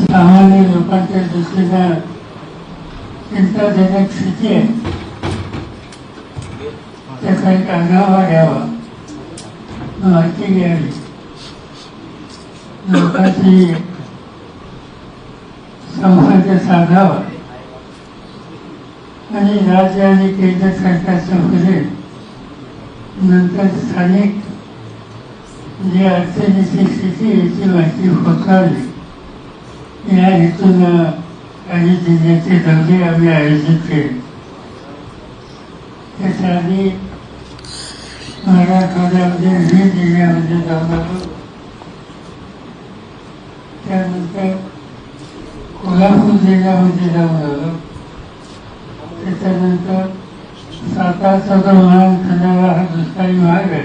सामान्य लोकांच्या दृष्टीनं चिंताजनक स्थिती आहे. त्याचा एक आढावा घ्यावा, माहिती घ्यावी, लोकांची संपर्क साधावा आणि राज्य आणि केंद्र सरकारच्या पुढे नंतर स्थानिक जी अडचणीची स्थिती याची माहिती पोचवावी या हेतून काही जिल्ह्याचे दौरे आम्ही आयोजित केले. त्याच्या आधी मराठवाड्यामध्ये 20 जिल्ह्यामध्ये जाऊन आलो. त्यानंतर कोल्हापूर जिल्ह्यामध्ये जाऊन आलो. त्याच्यानंतर सातारचा जो महाराष्ट्राला हा दुष्काळी भाग आहे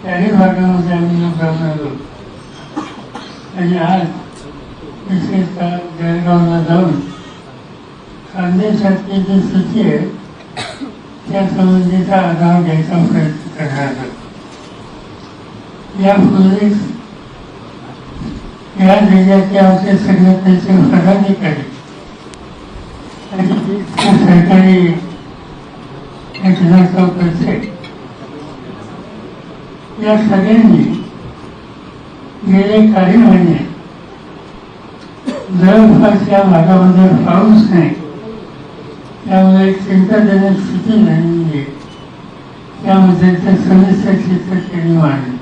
त्याही भागामध्ये आम्ही जाऊन आलो. आणि आज विशेषतः जळगावला जाऊन खानदेशातली जी स्थिती आहे त्या संबंधीचा आढावा घ्यायचा प्रयत्न करणार आहोत. यापूर्वीच या जिल्ह्याचे आमचे सगळे त्याचे पदाधिकारी आणि सरकारी चौकसे या सगळ्यांनी गेले काही महिने जवळपास या भागामध्ये पाऊस नाही, त्यामुळे चिंताजनक स्थिती नाही, त्यामध्ये ते सविस्तर चित्र त्यांनी मांडले.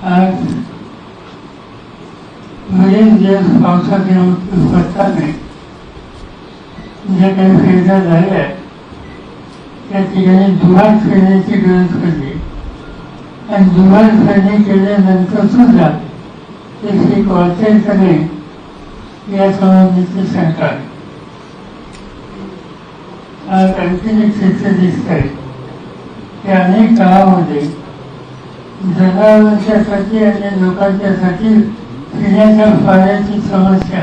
आज बरेच दिवस पावसाच्या पत्ता नाही. ज्या काही फेऱ्या झाल्या त्या ठिकाणी दुभार फेरण्याची गरज पडली आणि दुभार फेरणी केल्यानंतर सुद्धा ते पीक वाचेल का नाही या संबंधीची शंका. आज आणखीन एक चित्र दिसत आहे की अनेक गावामध्ये जनावरांच्यासाठी आणि लोकांच्यासाठी पिण्याच्या पाण्याची समस्या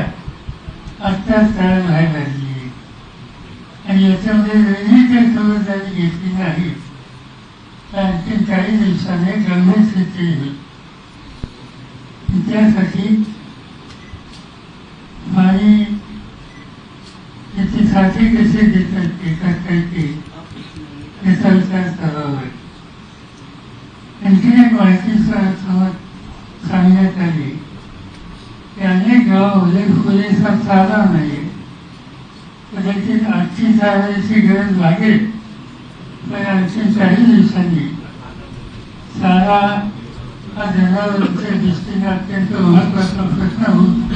आत्ताच तयार व्हायला लागली आणि याच्यामध्ये वेगळी काही खबरदारी घेतली नाही तर आणखी काही दिवसाने गंभीर स्थिती येईल. त्यासाठी पाणी त्याची साठे कसे देतात येते याचा विचार करावा लागेल. आणखी एक माहिती सांगण्यात आली की अनेक गावामध्ये पुरेसा चारा नाही. कदाचित आजची चाऱ्याची गरज लागेल पण आणखी काही दिवसांनी चारा हा जनावरांच्या दृष्टीने अत्यंत महत्त्वाचा प्रश्न होतो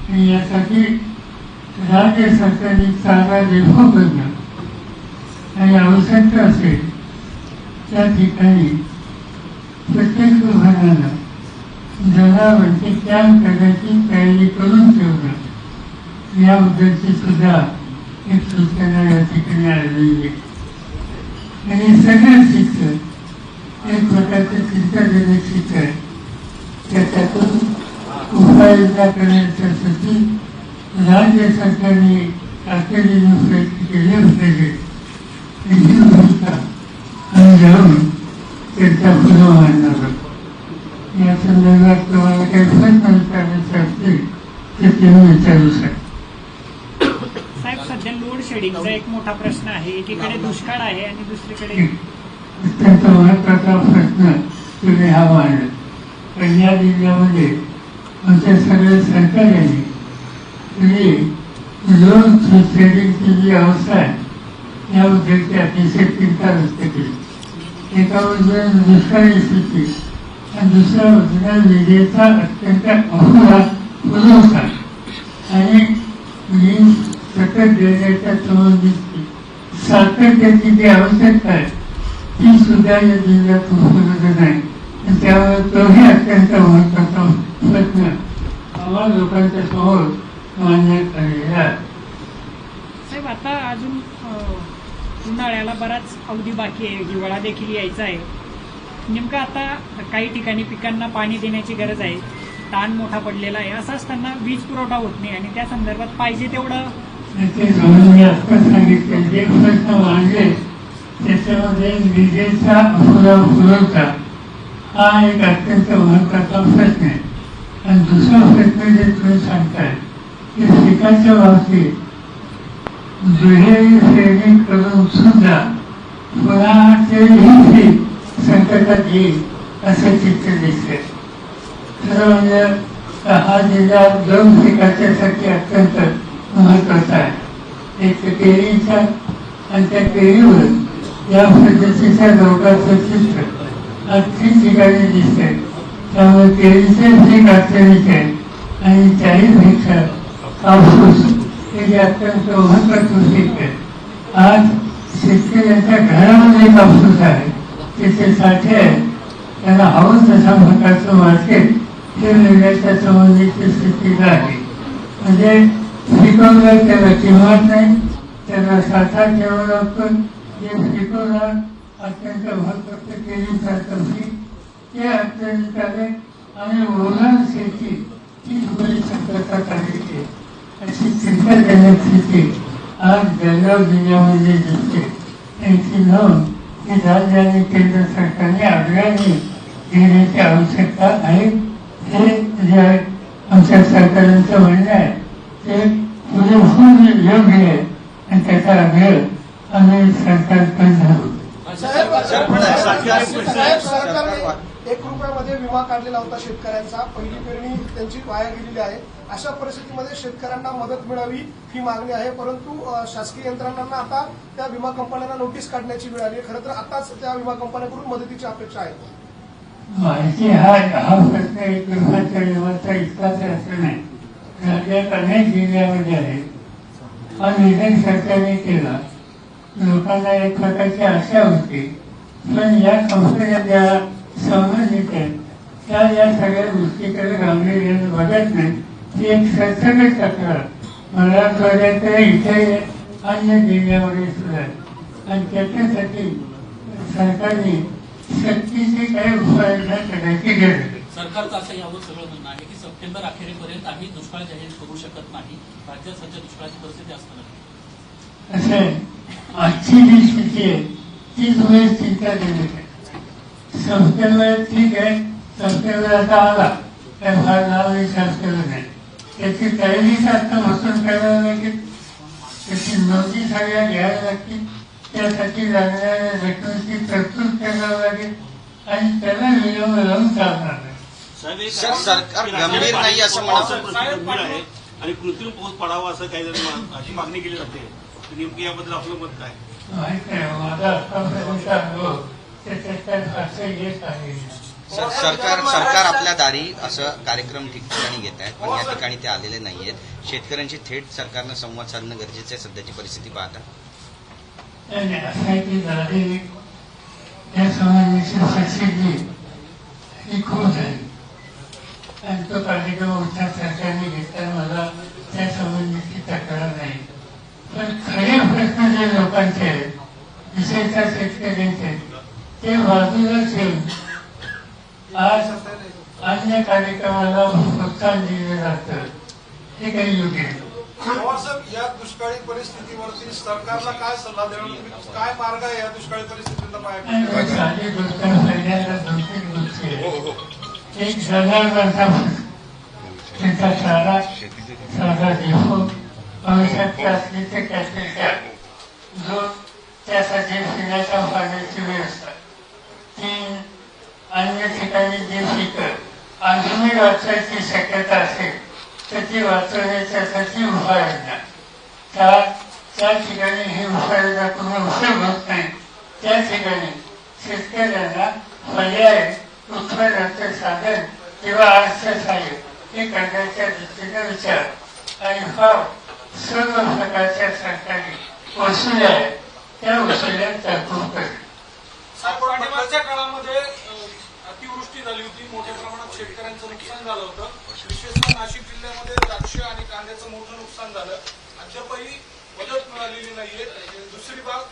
आणि यासाठी राज्य सरकारने चारा डेपो करणं आणि आवश्यकता असेल त्या ठिकाणी प्रत्येक विभागानं जनावरांचे कॅम्प करण्याची तयारी करून ठेवणं याबद्दलची सुद्धा एक सूचना या ठिकाणी आलेली आहे. आणि सगळं शिक्षण एक प्रकारचं चिंताजनक शिक्षण आहे. त्याच्यातून उपाययोजना करण्यासाठी राज्य सरकारने तातडीने प्रयत्न केले पाहिजे. ही भूमिका आम्ही जाऊन त्यांचा पुढे मांडणार आहोत. या संदर्भात तुम्हाला काही प्रश्न विचारायचे असतील ते तुम्ही विचारू शकता. साहेब, सध्या लोड शेडिंगचा एक मोठा प्रश्न आहे. एकीकडे दुष्काळ आहे आणि दुसरीकडे अत्यंत महत्वाचा प्रश्न तुम्ही हा मांडला. पण या जिल्ह्यामध्ये आमच्या सगळ्या सरकारने लोड शेडिंगची जी अवस्था आहे याबद्दलची अतिशय चिंता व्यक्त केली. एका बाजूला दुष्काळी स्थिती आणि दुसऱ्या बाजूला विजेचा अत्यंत अपुरा पुरवठा आणि सतत देण्याच्या संबंधित सातत्याची जी आवश्यकता आहे ती सुद्धा या जिल्ह्यात उपलब्ध नाही. त्यामुळे तोही अत्यंत महत्वाचा प्रश्न आम्हा लोकांच्या समोर मांडण्यात आलेला आहे. साहेब, आता अजून उन्हाळ्याला बराच अवधी बाकी आहे, हिवाळा देखील यायचा आहे. नेमकं आता काही ठिकाणी पिकांना पाणी देण्याची गरज आहे, ताण मोठा पडलेला आहे. असं असताना वीज पुरवठा होत नाही आणि त्या संदर्भात पाहिजे तेवढं मी आता सांगितलं जे प्रश्न मांडले त्याच्यामध्ये विजेचा अपुरा पुरवठा हा एक अत्यंत महत्वाचा प्रश्न आहे. आणि दुसरा प्रश्न जे तुम्ही सांगताय की पिकाच्या बाबतीत दुहेरी श्रेणी करून सुद्धा पुन्हा तेही पीक संकटात येईल असं चित्र दिसते. खरं म्हणजे हा जिल्हा दोन पिकाच्यासाठी अत्यंत महत्वाचा आहे. एक केळीच्या आणि त्या केळीवर या पद्धतीच्या रोगाचं चित्र आज 3 ठिकाणी दिसते. त्यामुळे केळीचे पीक अडचणीचे आणि त्याहीपेक्षा कापूस हे जे अत्यंत महत्वाचं पीक आहे. आज शेतकऱ्यांच्या घरामध्ये कापूस आहे, त्याचे साठे आहे, त्यांना हवं तशा प्रकारचं मार्केट हे मिळण्याच्या संबंधीची स्थिती आहे. म्हणजे पिकवलं त्याला किंमत नाही, त्याला साठा ठेवावा लागतो. जे पिकवलं अत्यंत महत्वाचं केळीसारखं पीक ते अत्यंत आले आणि ओलान शेती ही थोडी संकटात आलेली आहे. अशी चिंताजनक स्थिती आज जळगाव जिल्ह्यामध्ये दिसते. त्यांची नोंद ही राज्य आणि केंद्र सरकारने अग्रणी घेण्याची आवश्यकता आहे. हे जे आमच्या सरकारांचं म्हणणं आहे ते पुरेपूर योग्य आहे आणि त्याचा आग्रह आम्ही सरकारकडे धरू. सरकारने 1 रुपयामध्ये विमा काढलेला होता शेतकऱ्यांचा. पहिली पेरणी त्यांची वाया गेलेली आहे. अशा परिस्थितीमध्ये शेतकऱ्यांना मदत मिळावी ही मागणी आहे. परंतु शासकीय यंत्रणांना आता त्या विमा कंपन्यांना नोटीस काढण्याची वेळ आली आहे. खरं तर आताच त्या विमा कंपन्यांकडून मदतीची अपेक्षा आहे. माहिती हा प्रश्न एक विभागाच्या विभागाचा इतकाच असं नाही. राज्यात अनेक जिल्ह्यामध्ये आहे. हा निर्णय सरकारने केला. लोकांना एक प्रकारची आशा होती, पण या कंपन्या ज्या संबंधित आहेत त्या या सगळ्या गोष्टीकडे गांभीर्याने बघत नाही. ती एक सरसकट तक्रार मराठवाड्यात इथे अन्य जिल्ह्यामध्ये सुद्धा आहे. आणि त्याच्यासाठी सरकारने सक्तीची काही उपाययोजना करायची गरज आहे. सरकारचं असं यावं सगळं म्हणणं आहे की सप्टेंबर अखेरीपर्यंत आम्ही दुष्काळ जाहीर करू शकत नाही. राज्यात सध्या दुष्काळाची परिस्थिती असताना असं आहे, आजची जी स्थिती आहे ती थोडी चिंताजनक आहे. सप्टेंबर ठीक आहे, सप्टेंबर आता आला काय फार नाव विचार केलं नाही. त्याची तयारीच आता मसून करायला लागेल, त्याची नोंदी सगळ्या घ्यायला लागतील, त्यासाठी लागणाऱ्या रकमेची तरतूद करावी लागेल आणि त्याला विलंब लावून चालणार नाही. सरकार गंभीर नाही असं म्हणत आहे आणि कृत्रिम पाऊस पडावा असं काही जण अशी मागणी केली जाते. नेमकी याबद्दल आपलं मत काय? माहित आहे, माझा आतापर्यंत अनुभव त्याच्यात काय फारसं येत आहे. सरकार आपल्या दारी असं कार्यक्रम ठिकठिकाणी घेत आहेत, पण या ठिकाणी ते आलेले नाहीयेत. शेतकऱ्यांशी थेट सरकारनं संवाद साधणं गरजेचं आहे सध्याची परिस्थिती पाहता. आणि असं आहे की दादी या समाजाची प्रसिद्धी ही खूप झाली आणि तो कार्यक्रम उच्च सरकारने घेतला. मला त्या संबंधीची तक्रार नाही, पण खरे प्रश्न जे लोकांचे आहेत, विशेषतः शेतकऱ्यांचे, ते बाजूला ठेवून आज अन्य कार्यक्रमाला प्रोत्साहन दिलं जातं हे काही योग्य नाही. पवारसाहेब, या दुष्काळी परिस्थितीवरती सरकारला काय सल्ला देणार, काय मार्ग आहे या दुष्काळी परिस्थितीचा पाय? साधी गोष्ट पहिल्यांदा 2-3 गोष्टी आहेत. एक जनावरांचा त्याचा चारा साधा देहो, आवश्यकता असली तर त्याच्या जो त्यासाठी पिण्याच्या पाण्याची व्यवस्था, 3 अन्य ठिकाणी जे पिकं अजूनही वाचवायची शक्यता असेल तर ती वाचवण्याच्यासाठी उपाययोजना. त्या ठिकाणी ही उपाययोजना पूर्ण उपयोग होत नाही त्या ठिकाणी शेतकऱ्यांना पर्याय उत्पन्नाचं साधन किंवा अर्थसहाय्य हे करण्याच्या दृष्टीने विचार आणि सर्व प्रकारच्या सरकारी वसुल्या आहेत त्या वसुल्या तरतूद करेल. पाठीमागच्या काळामध्ये अतिवृष्टी झाली होती, मोठ्या प्रमाणात शेतकऱ्यांचं नुकसान झालं होतं. विशेषतः नाशिक जिल्ह्यामध्ये द्राक्ष आणि कांद्याचं मोठं नुकसान झालं. अद्यापही मदत मिळालेली नाहीये. दुसरी बाब,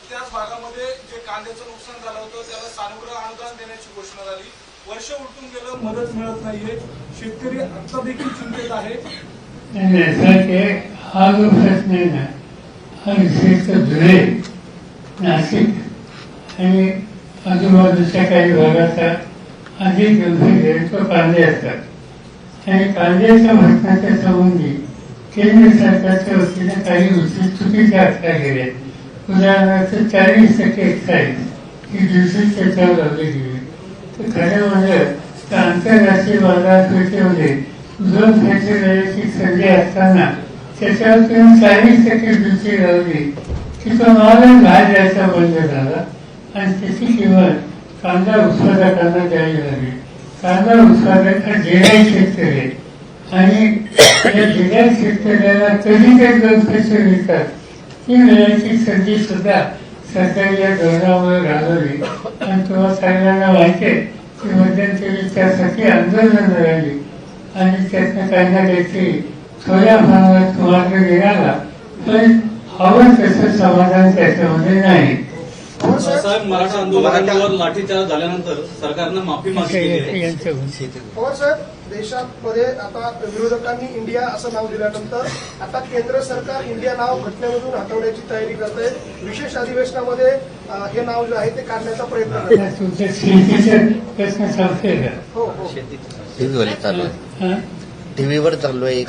त्याच भागामध्ये जे कांद्याचं नुकसान झालं होतं त्याला सानुग्रह अनुदान देण्याची घोषणा झाली. वर्ष उलटून गेलं, मदत मिळत नाहीये. शेतकरी आता देखील चिंतेत आहे. हा जो प्रश्न आहे ना, हा विशेष धुळे, नाशिक आणि आजूबाजूच्या काही भागाचा अधिक गंभीर तो कांदे असतात. आणि कांद्याच्या प्रश्नाच्या संबंधी केंद्र सरकारच्या वतीने काही गोष्टी चुकीच्या आखल्या गेल्या. उदाहरणार्थ 40% एक्साईज ही दुसरी त्याच्यावर लावली गेली. तर खरं म्हणजे तर आंतरराष्ट्रीय बाजारपेठेमध्ये दोन पैसे देण्याची संधी असताना त्याच्यावर तुम्ही 40% दुसरी लावली की तो मालच बाहेर द्यायचा बंद झाला आणि त्याची किंमत कांदा उत्पादकांना द्यावी लागली. कांदा उत्पादक हा जिल्हा शेतकरी आणि या जिल्हा शेतकऱ्याला कधी काही 2 पैसे मिळतात ती मिळायची संधी सुद्धा सरकारी या धोरणामुळे घालवली. आणि तुम्हाला सगळ्यांना माहिती आहे की मध्यंतरी त्यासाठी आंदोलन राहिली आणि त्यातनं काही ना काहीतरी थोड्या प्रमाणात मार्ग निघाला, पण हवं तसं समाधान त्याच्यामध्ये नाही. साहेब, मराठा आंदोलनावर लाठीचार्ज झाल्यानंतर सरकारनं माफी मागितली आहे. पवार साहेब, देशामध्ये आता विरोधकांनी इंडिया असं नाव दिल्यानंतर आता केंद्र सरकार इंडिया नाव घटनेमधून हटवण्याची तयारी करत आहे. विशेष अधिवेशनामध्ये हे नाव जे आहे ते काढण्याचा प्रयत्न करत आहे. तुमच्या शेतीचा प्रश्न सांगते का? हो हो. टीव्हीवर चालू आहे. हा? टीव्हीवर चालू आहे.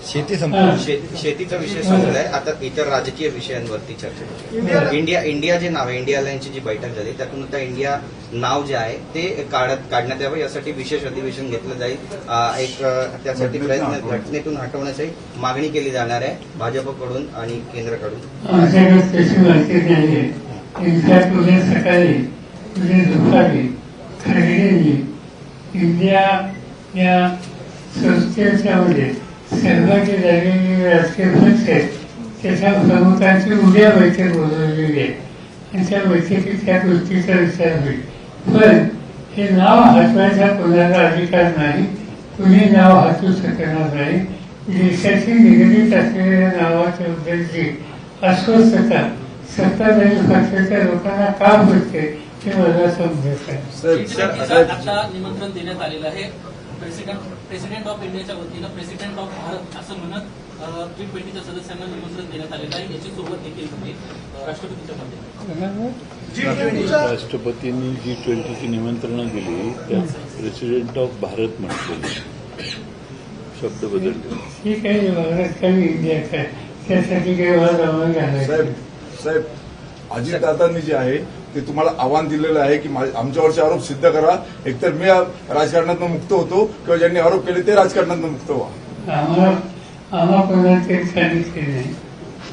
शेती हा. शेतीचा विषय संपलाय. आता इतर राजकीय विषयांवरती चर्चा. इंडिया जे नाव आहे, इंडिया लाईनची जी बैठक झाली त्यातून आता इंडिया नाव जे आहे ते काढण्यात यावं यासाठी विशेष अधिवेशन घेतलं जाईल. एक त्यासाठी प्रयत्न घटनेतून हटवण्याची मागणी केली जाणार आहे भाजपकडून आणि केंद्राकडून. आमच्याकडे तशी माहिती नाहीये. इनफॅक्ट उद्या सकाळी उद्या दुपारी खरगेंनी इंडिया या संस्थेच्या मध्ये सहभागी झालेली राजकीय पक्ष आहेत त्याच्या प्रमुखांची उद्या बैठक बोलवलेली आहे आणि त्या बैठकीत त्या गोष्टीचा विचार होईल. पण हे नाव हटवायचा कोणाला अधिकार नाही, कुणी नाव हटवू शकणार नाही. देशाशी निगडीत असलेल्या नावाच्या बद्दलची अस्वस्थता सत्ताधारी पक्षाच्या लोकांना का होते हे मला समजत आहे. आता निमंत्रण देण्यात आलेलं आहे. प्रेसिडेंट ऑफ इंडियाच्या वतीनं प्रेसिडेंट ऑफ भारत असं म्हणत G20च्या सदस्यांना निमंत्रण देण्यात आलेलं आहे. याची सुरुवात देखील होती राष्ट्रपतींच्या माध्यमातून. राष्ट्रपतींनी G20ची निमंत्रणं दिली, त्यात प्रेसिडेंट ऑफ भारत म्हटले, शब्द बदलले. ठीक आहे, भारत कमी इंडियाचा त्यासाठी काही वाद आम्हाला घालायचं. साहेब, अजितदादांनी जे आहे ते तुम्हाला आव्हान दिलेलं आहे की आमच्यावरचे आरोप सिद्ध करा. एकतर मी राजकारणातून मुक्त होतो किंवा ज्यांनी आरोप केले ते राजकारणातून मुक्त व्हा. आम्हा कोणाला ते सांगितले नाही.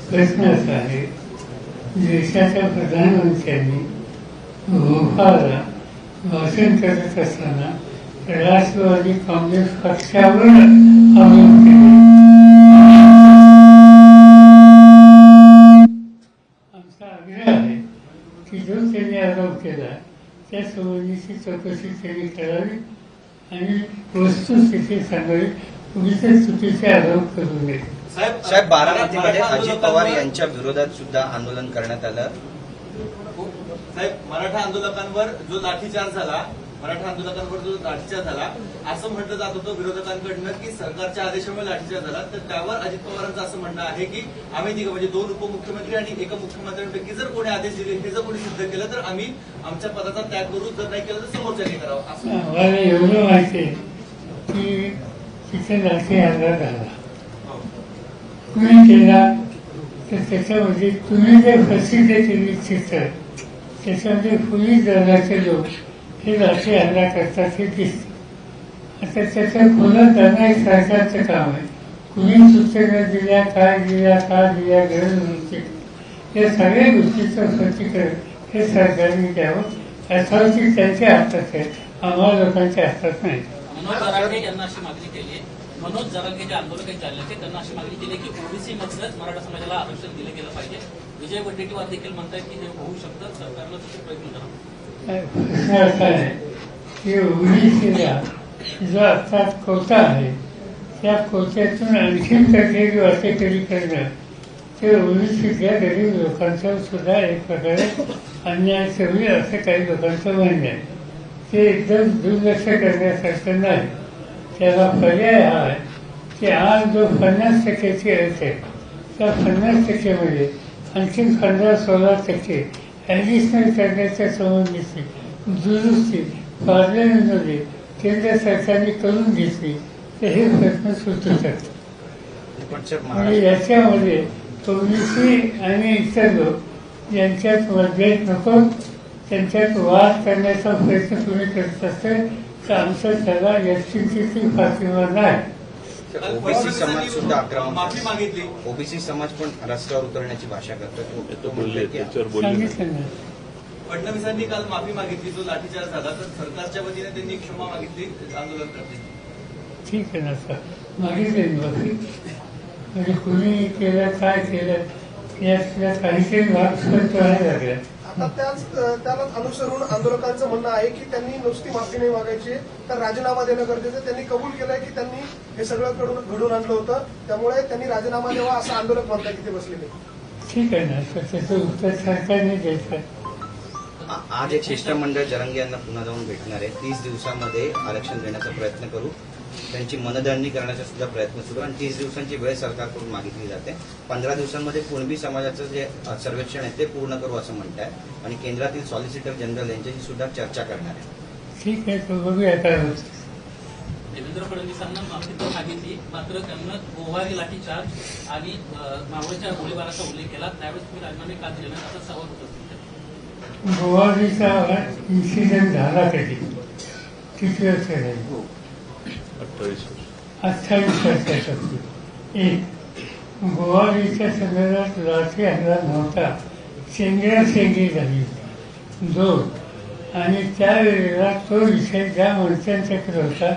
प्रश्न असा आहे, देशाच्या प्रधानमंत्र्यांनी भोपाळला भाषण करत असताना राष्ट्रवादी काँग्रेस पक्षावर आरोप केले. आमचा आग्रह आहे की जो त्यांनी आरोप केला त्या संबंधीची चौकशी त्यांनी करावी आणि वस्तुस्थिती सांगावी. उगीच चुकीचे आरोप करू नये. साहेब, बारामतीमध्ये अजित पवार यांच्या विरोधात सुद्धा आंदोलन करण्यात आलं. साहेब, मराठा आंदोलकांवर जो लाठीचार्ज झाला असं म्हटलं जात होतं विरोधकांकडनं की सरकारच्या आदेशामुळे लाठीचार्ज झाला. तर त्यावर अजित पवारांचं असं म्हणणं आहे की आम्ही तिघं म्हणजे 2 उपमुख्यमंत्री आणि एका मुख्यमंत्र्यांपैकी जर कोणी आदेश दिले हे जर कोणी सिद्ध केलं तर आम्ही आमच्या पदाचा त्याग करू, जर नाही केलं तर समोरच्याने करावं असं. मला एवढं माहिती आहे की तिथे लाठी हल्ला झाला. कुणी केला तर त्याच्यामध्ये तुम्ही जे प्रसिद्ध केली चित्र त्याच्यामध्ये पोलीस दलाचे लोक हे लाठी हल्ला करतात हे दिसते. आता त्याच्या खोलात जाणं एक सरकारचं काम आहे. कुणी सूचना दिल्या, काय दिल्या, का दिल्या, गरज नव्हती, या सगळ्या गोष्टीचं प्रतिकरण हे सरकारने द्यावं. अथॉरिटी त्यांच्या हातात आहे, आम्हाला लोकांच्या हातात नाही. मनोज जरांगे यांना अशी मागणी केली आहे. मनोज जरांगे जे आंदोलक चालले होते त्यांना अशी मागणी केली की ओबीसी मधलंच मराठा समाजाला आरक्षण दिलं गेलं पाहिजे. विजय वडेट्टीवार देखील म्हणतात की हे होऊ शकतं, सरकारनं तसे प्रयत्न करावा. प्रश्न असा आहे की ओबीसीला जो आता कोटा आहे त्या कोट्यातून आणखीन काहीतरी वाटेकरी करणं ते ओबीसीतल्या गरीब लोकांचं सुद्धा एक प्रकारे अन्याय होईल असं काही लोकांचं म्हणणं आहे. ते एकदम दुर्लक्ष करण्यासारखं नाही. त्याला पर्याय हा आहे की आज जो 50%ची अट आहे त्या 50%मध्ये आणखी 15-16% ॲडिशनल करण्याच्या संबंधीची दुरुस्ती पार्लमेंटमध्ये केंद्र सरकारने करून घेतली तर हे प्रश्न सुटू शकतात. पण सर म्हणजे महाराष्ट्र याच्यामध्ये ओबीसी आणि इतर लोक यांच्यात मतभेद नको, त्यांच्यात वाद करण्याचा प्रयत्न तुम्ही करत असेल तर आमचं त्याला यशस्वी पाठिंबा नाही. ओबीसी समाज सुद्धा आक्रमक माफी मागितली. ओबीसी समाज पण रस्त्यावर उतरण्याची भाषा करतो. ते बोलले त्याच्यावर बोलले नाही. सांगितलं ना. फडणवीसांनी काल माफी मागितली, जो लाठीचार्ज झाला तर सरकारच्या वतीने त्यांनी क्षमा मागितली आंदोलन करते. ठीक आहे ना सर, मागितले बाकी म्हणजे कुणी केलं काय केलं यातल्या काहीतरी भाग स्पष्ट व्हायला लागला. आता त्यालाच अनुसरून आंदोलकांचं म्हणणं आहे की त्यांनी नुसती माफी नाही मागायची तर राजीनामा देणं गरजेचं आहे. त्यांनी कबूल केलंय की त्यांनी हे सगळं घडून आणलं होतं, त्यामुळे त्यांनी राजीनामा द्यावा असं आंदोलक म्हणतात तिथे बसलेले. ठीक आहे ना सर, त्याचं उत्तर सरकारने द्यायचं. आज एक शिष्टमंडळ जरंगे यांना पुन्हा जाऊन भेटणार आहे. 30 दिवसामध्ये आरक्षण देण्याचा प्रयत्न करू, त्यांची मनधरणी करण्याचा सुद्धा प्रयत्न सुरू, आणि 30 दिवसांची वेळ सरकारकडून मागितली जाते. 15 दिवसांमध्ये कुणबी समाजाचं जे सर्वेक्षण आहे ते पूर्ण करू असं म्हणताय, आणि केंद्रातील सॉलिसिटर जनरल यांच्याशी सुद्धा चर्चा करणार आहे. ठीक आहे, तो बघूया आता. देवेंद्र फडणवीसांना माफी तर मागितली, मात्र त्यांना गोवारी लाठीचार्ज आणि मावळच्या गोळीबाराचा उल्लेख केला. त्यावेळेस तुम्ही राजीनामे का दिले नाही असा सवाल होता. गोवारीचा इन्सिडेंट झाला कधी? किती वर्ष झाली? 28 वर्षाचा. एक, गोवारीच्या संदर्भात लाठी हल्ला नव्हता, शेंगी झाली होती. 2, आणि त्यावेळेला तो विषय ज्या मंत्र्यांच्याकडे होता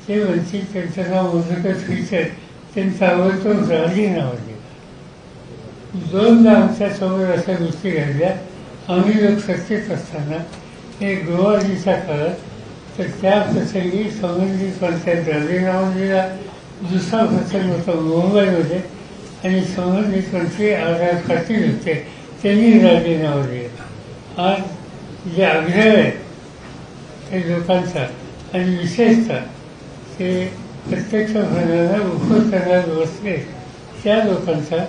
ते मंत्री त्यांचं नाव मोजकच विचार त्यांचा आवडतो राजीनामा दिला. 2दा आमच्यासमोर अशा गोष्टी घडल्या. आम्ही लोक सत्तेत असताना एक गोवारीच्या काळात तर त्या प्रसंगी संबंधित मंत्र्यांनी राजीनामा दिला. दुसरा प्रसंग होता मुंबईमध्ये, आणि संबंधित मंत्री आर पाटील होते, त्यांनी राजीनामा दिला. आज जे आग्रह आहे ते लोकांचा, आणि विशेषतः ते प्रत्यक्ष भरणारा उपोषणात बसले त्या लोकांचा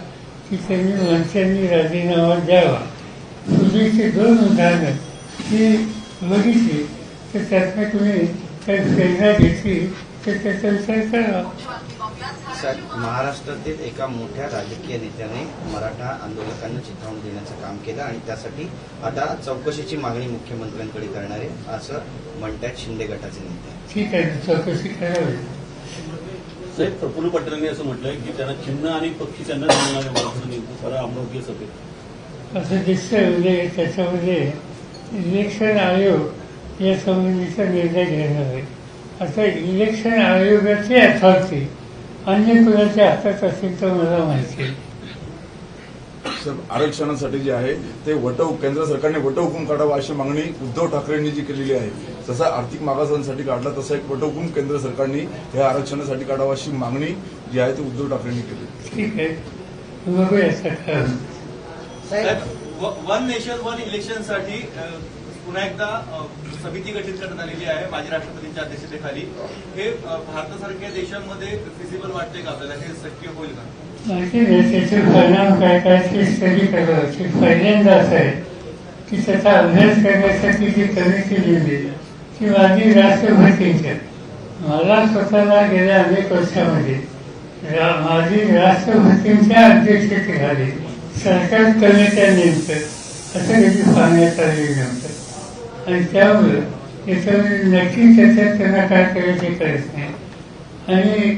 की त्यांनी मंत्र्यांनी राजीनामा द्यावा. पूर्वीची 2 उदाहरणं ती बघितली तर त्यातनं तुम्ही काही प्रेरणा घेतली तर त्याचा विचार करावा. सर, महाराष्ट्रातील एका मोठ्या राजकीय नेत्याने मराठा आंदोलकांना चिथावून देण्याचं काम केलं, आणि त्यासाठी आता चौकशीची मागणी मुख्यमंत्र्यांकडे करणार आहे असं म्हणतायत शिंदे गटाचे नेते. ठीक आहे, चौकशी करावी. साहेब, प्रफुल्ल पटेलांनी असं म्हटलंय की त्यांना चिन्ह आणि पक्षी त्यांना मिळणार अमरावती सभेत असं दिसतंय. म्हणजे त्याच्यामध्ये इलेक्शन आयोग या संबंधीचा निर्णय घेणार आहे. आता इलेक्शन आयोगाची अथॉरिटी अन्य कुणाच्या हातात असेल तर मला माहिती आहे. सर, आरक्षणासाठी जे आहे ते केंद्र सरकारने वटहुकूम काढावा अशी मागणी उद्धव ठाकरेंनी जी केलेली आहे, जसा आर्थिक मागासांसाठी काढला तसा एक वटहुकूम केंद्र सरकारने या आरक्षणासाठी काढावा अशी मागणी जी आहे ती उद्धव ठाकरेंनी केली. ठीक आहे, बघूया सरकार. साहेब, वन नेशन वन इलेक्शनसाठी पुन्हा एकदा समिती गठीत करण्यात आलेली आहे माजी राष्ट्रपतींच्या अध्यक्षतेखाली. हे भारतासारख्या देशांमध्ये फिजिबल वाटते का आपल्याला? हे शक्य होईल का? माहिती आहे त्याचे परिणाम काय काय ते स्टडी करावं. पहिल्यांदा असं आहे की त्याचा अभ्यास करण्यासाठी जी कमिटी नेमली ती माजी राष्ट्रपतींच्या. मला स्वतःला गेल्या अनेक वर्षामध्ये माजी राष्ट्रपतींच्या अध्यक्षतेखाली सरकार कमिट्या नेमतं असं कधी पाहण्यात आलेलं नव्हतं, आणि त्यामुळे त्याच्यामध्ये नक्की त्याच्यात त्यांना काय करायचे कळत नाही. आणि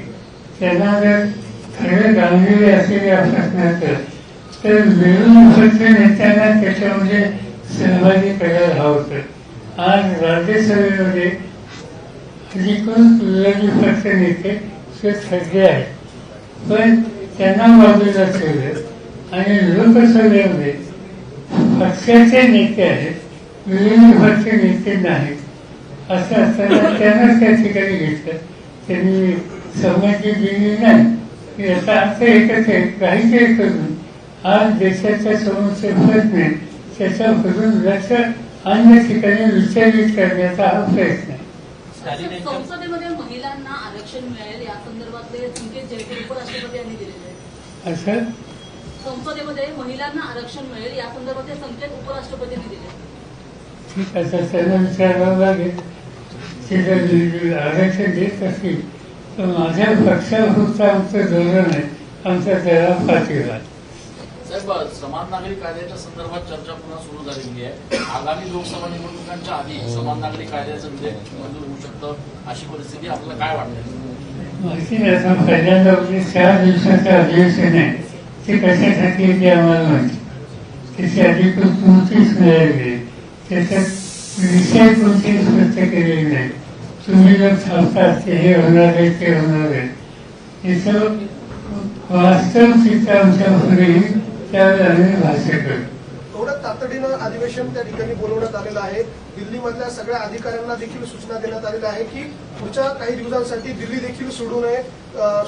त्यांना जर खरं गांभीर्य असेल या प्रश्नाचं तर विरोधी पक्ष नेत्यांना त्याच्यामध्ये सहभागी करायला हवं होतं. आज राज्यसभेमध्ये अधिकृत विरोधी पक्ष नेते ठरले आहेत, पण त्यांना बाजूला ठेवलं, आणि लोकसभेमध्ये पक्षाचे नेते आहेत, विरोधी पक्ष नेते नाहीत. असं असताना त्यांनाच त्या ठिकाणी घेतलं. त्यांनी संमती दिली नाही. याचा अर्थ एकच आहे, काहीतरी करून आज देशाच्या समोरचे प्रश्न आहे त्याच्यापासून लक्ष अन्य ठिकाणी विचलित करण्याचा हा प्रयत्न आहे. संसदेमध्ये महिलांना आरक्षण मिळेल या संदर्भातले संकेत जे उपराष्ट्रपती यांनी दिलेले आहेत. असं संसदेमध्ये महिलांना आरक्षण मिळेल या संदर्भातले संकेत उपराष्ट्रपतींनी दिले. ठीक आहे, त्यांना विचारावं लागेल. ते जर आरक्षण देत असतील तर माझ्या पक्षापुरतं आमचं धोरण आहे, आमचा त्याला पाठिंबा. साहेब, समान नागरिक कायद्याच्या संदर्भात चर्चा पुन्हा सुरू झालेली आहे. आगामी लोकसभा निवडणुकांच्या आधी समान नागरिक कायद्याचं विधेयक मंजूर होऊ शकतं अशी परिस्थिती आपल्याला काय वाटते? माहिती नाही, आता पहिल्यांदा 4 दिवसाचं अधिवेशन आहे, ते कशासाठी आहे ते आम्हाला माहिती. त्याची अधिकृत नोटीस मिळाली, त्याच्यात विषय कोणते स्पष्ट केलेले नाही. तुम्ही जर सांगता की हे होणार आहे ते होणार आहे, याचं वास्तव चित्र आमच्या पुढे येईल, त्यावेळेला आम्ही भाष्य करू. एवढं तातडीनं अधिवेशन त्या ठिकाणी बोलवण्यात आलेलं आहे. दिल्लीमधल्या सगळ्या अधिकाऱ्यांना देखील सूचना देण्यात आलेल्या आहे की पुढच्या काही दिवसांसाठी दिल्ली देखील सोडू नये,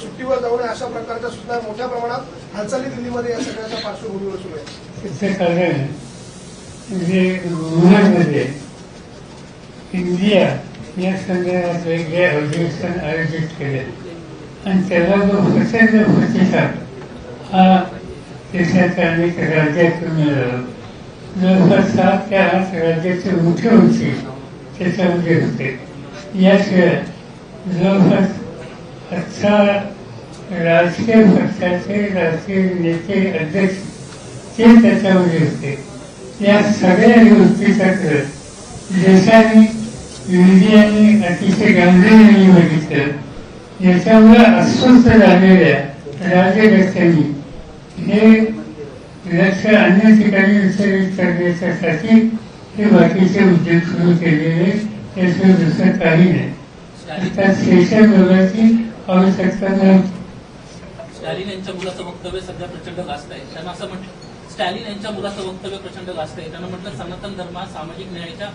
सुट्टीवर जाऊ नये, अशा प्रकारच्या सूचना मोठ्या प्रमाणात हालचाली दिल्लीमध्ये या सगळ्याच्या पार्श्वभूमीवर सुरू आहे. त्याचं कारण म्हणजे मुंबईमध्ये इंडिया या संदर्भात वेगळे अधिवेशन आयोजित केले आणि त्याला जो प्रचंड प्रतिसाद हा देशाच्या अनेक राज्यातून मिळाला. जवळपास 7 ते 8 राज्याचे मुख्यमंत्री त्याच्यामध्ये होते. याशिवाय जवळपास 18 राजकीय पक्षाचे राजकीय नेते अध्यक्ष ते त्याच्यामध्ये होते. या सगळ्या गोष्टीच्याकडे देशाने इंडियाने अतिशय गांभीर्याने बघितलं. याच्यामुळे अस्वस्थ झालेल्या राज्यकर्त्यांनी हे लक्ष अन्य ठिकाणी विचलित करण्यासाठी हे बाकीचे उद्योग सुरू केलेले, त्याशिवाय दुसरं काही नाही. आता सेशन बघायची आवश्यकता नाही. स्टॅलिन यांच्या मुलाचं वक्तव्य सध्या प्रचंड गाजत आहे. त्यांना असं म्हटलं, स्टॅलिन यांच्या मुलाचं वक्तव्य प्रचंड गाजत आहे. त्यांना म्हटलं सनातन धर्म हा सामाजिक न्यायाच्या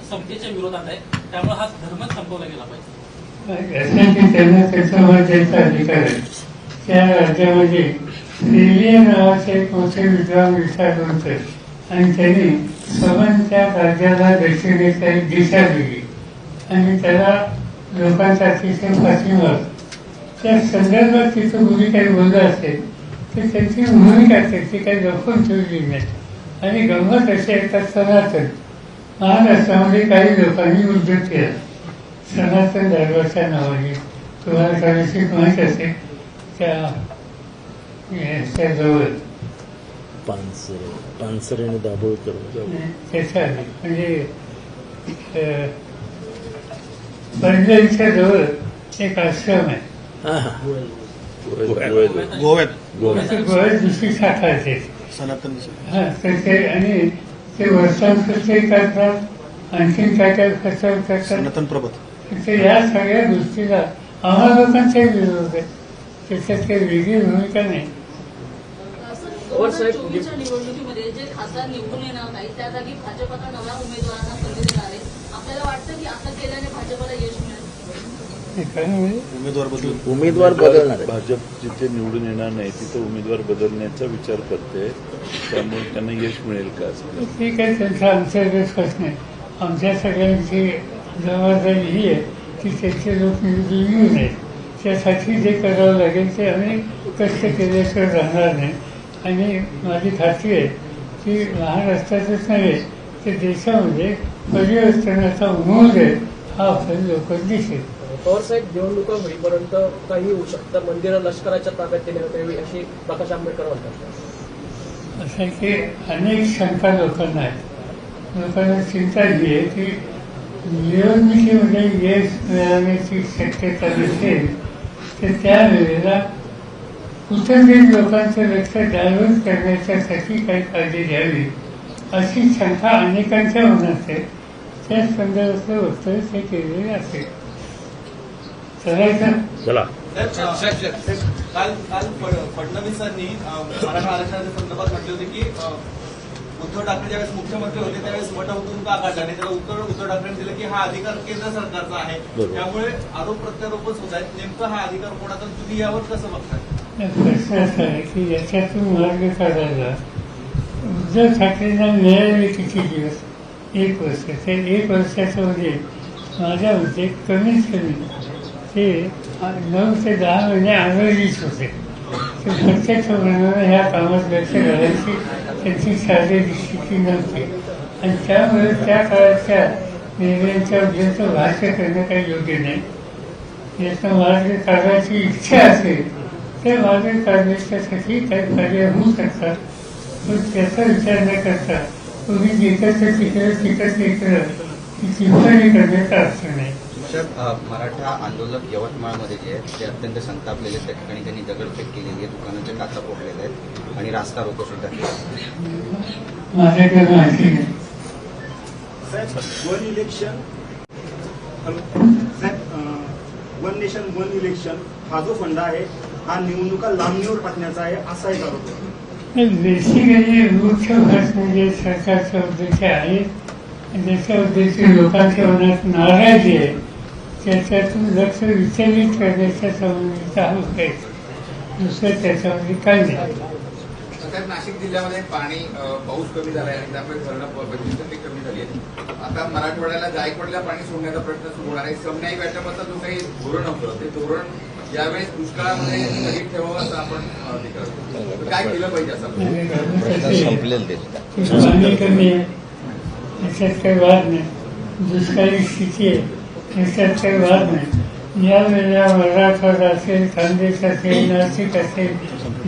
समतेच्या विरोधात आहे, त्यामुळे हा धर्मच संपवला गेला पाहिजे. असं की त्यांना त्याचा मत द्यायचा अधिकार आहे. त्या राज्यामध्ये फ्रीलियन नावाचे एक मोठे विद्वान विचारवंत आणि त्यांनी सवन त्या राज्याला दक्षिणेचा एक दिशा दिली आणि त्याला लोकांचा अतिशय पाठिंबा. त्या संदर्भात तिथं कोणी काही बोललं असेल तर त्यांची भूमिका असेल ती काही लपवून ठेवली नाही. आणि गंमत अशी आहे, सनातन महाराष्ट्रामध्ये काही लोकांनी उद्योग केला सनातन धर्माच्या नावाने. तुम्हाला कदाचित माहीत असेल त्याजवळ पानसरे आणि दाभोळकर त्याच्या म्हणजे पंढरीच्या जवळ एक आश्रम आहे, गोव्यात दुसरी शाखा आहे सनातन. हा तर ते आणि ते वर्षांचे करतात, आणखीन काय काय प्रचार करतात सनातन प्रबोध. तर या सगळ्या गोष्टीला आम्हा लोकांचाही विरोध आहे. त्याच्यात काही वेगळी भूमिका नाही. चोवीसच्या निवडणुकीमध्ये जे खासदार निवडून येणार नाही त्या जागी भाजपचा नव्या उमेदवारांना संधी देणार आहे. आपल्याला वाटतं की असं केल्याने भाजपला यश मिळेल? उमेदवार बदलणार. भाजप जिथे निवडून येणार नाही तिथे उमेदवार बदलण्याचा विचार करते, त्यामुळे त्यांना यश मिळेल का? ठीक आहे, त्यांचा आमच्याकडेच प्रश्न आहे. आमच्या सगळ्यांची जबाबदारी ही आहे की त्याचे लोक निवडून येऊ नये. त्यासाठी जे करावं लागेल ते आम्ही कष्ट केल्याशिवाय राहणार नाही. आणि माझी खात्री आहे की महाराष्ट्रातच नव्हे तर देशामध्ये परिवर्तनाचा उमोद आहे हा आपल्याला लोक दिसेल. पवारसाहेब, निवडणुका होईपर्यंत काही होऊ शकतं, मंदिरं लष्कराच्या ताब्यात देण्यात यावी अशी प्रकाश आंबेडकर म्हणतात. असं आहे की अनेक शंका लोकांना आहेत. लोकांना चिंता ही आहे की निवडणुकीमध्ये यश मिळवण्याची शक्यता नसेल तर त्यावेळेला कुठेतरी लोकांचं लक्ष डायव्हर्ट करण्याच्यासाठी काही काळजी घ्यावी अशी शंका अनेकांच्या मनात आहे. त्या संदर्भातलं वक्तव्य ते केलेले असेल. चला. काल फडणवीसांनी मराठा आरक्षणाच्या संदर्भात म्हटले होते की उद्धव ठाकरे ज्यावेळेस मुख्यमंत्री होते त्यावेळेस वट हुकूम का काढला आणि त्याला उत्तर उद्धव ठाकरेंनी दिलं की हा अधिकार केंद्र सरकारचा आहे. त्यामुळे आरोप प्रत्यारोपच होत आहेत. नेमकं हा अधिकार कोणाचा, तुम्ही यावर कसं बघताय? प्रश्न असा आहे की याच्यातून मार्ग काढायला उद्धव ठाकरेंना मिळाले किती दिवस? 1 वर्ष. ते 1 वर्षाच्या मध्ये माझ्या मते कमीत कमी ते 9 ते 10 महिने आंदोलनीच होते. ते प्रत्यक्षपणानं ह्या कामात लक्ष घालायची त्यांची शारीरिक स्थिती नव्हती आणि त्यामुळे त्या काळाच्या निर्णयांच्या उद्देशाचं भाष्य करणं काही योग्य नाही. याचा मार्ग काढायची इच्छा असेल ते मार्ग काढण्यासाठी काही कार्य होऊ शकतात. पण त्याचा विचार न करता तुम्ही जिकडचं तिकडं ही टिप्पणी करण्याचा अर्थ नाही. साहेब, मराठा आंदोलक यवतमाळमध्ये जे आहेत ते अत्यंत संतापलेले आहेत. त्या ठिकाणी त्यांनी दगडफेक केलेली आहे, दुकानाच्या काचा फोडलेल्या आहेत आणि रास्ता रोको सुद्धा केला. माझ्याकडे माहिती नाही. One election one nation one election हा जो फंड आहे हा निवडणुका लांबणीवर टाकण्याचा आहे असा एक आरोप आहे. बेसिकली मुख्य प्रश्न जे सरकारचा उद्देश आहे ज्याच्या उद्देश लोकांच्या मनात नाराजी आहे त्याच्यातून लक्ष विचलित करण्याच्या संबंधीचा हा उद्देश. दुसरं त्याच्यामध्ये काय नाही. नाशिक जिल्ह्यामध्ये पाणी पाऊस कमी झाला आहे आणि त्यामुळे धरणं 25% कमी झाली आहे. आता मराठवाड्याला जायकवाडीला पाणी सोडण्याचा प्रश्न सुरू होणार आहे. समन्यायी वाटपाचं जो काही धोरण होतं ते धोरण यावेळेस दुष्काळामध्ये स्थगित ठेवावं असं आपण हे करतो. काय केलं पाहिजे असं पाणी कमी आहे याच्यात काही वाद नाही. दुष्काळी स्थिती आहे याच्यात काही वाद नाही. यावेळेला मराठवाडा असेल, खानदेश असेल, नाशिक असेल,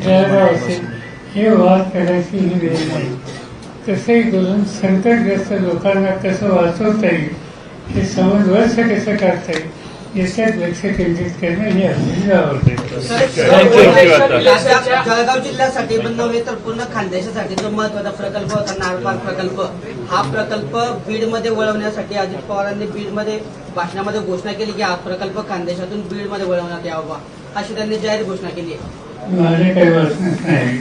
जळगाव असेल हे वाद करायची ही वेळ नाही. तसंही करून संकटग्रस्त लोकांना कसं वाचवता येईल हे समन्वयच कसं करता येईल याच्यात लक्ष केंद्रित करणं हे आपली आवडते. जळगाव जिल्ह्यासाठी पण नव्हे तर पूर्ण खानदेशासाठी जो महत्वाचा प्रकल्प होता नारपार प्रकल्प, हा प्रकल्प बीडमध्ये वळवण्यासाठी अजित पवारांनी बीडमध्ये भाषणामध्ये घोषणा केली की हा प्रकल्प खानदेशातून बीडमध्ये वळवण्यात यावा अशी त्यांनी जाहीर घोषणा केली आहे. माझे काही वाचनच नाही.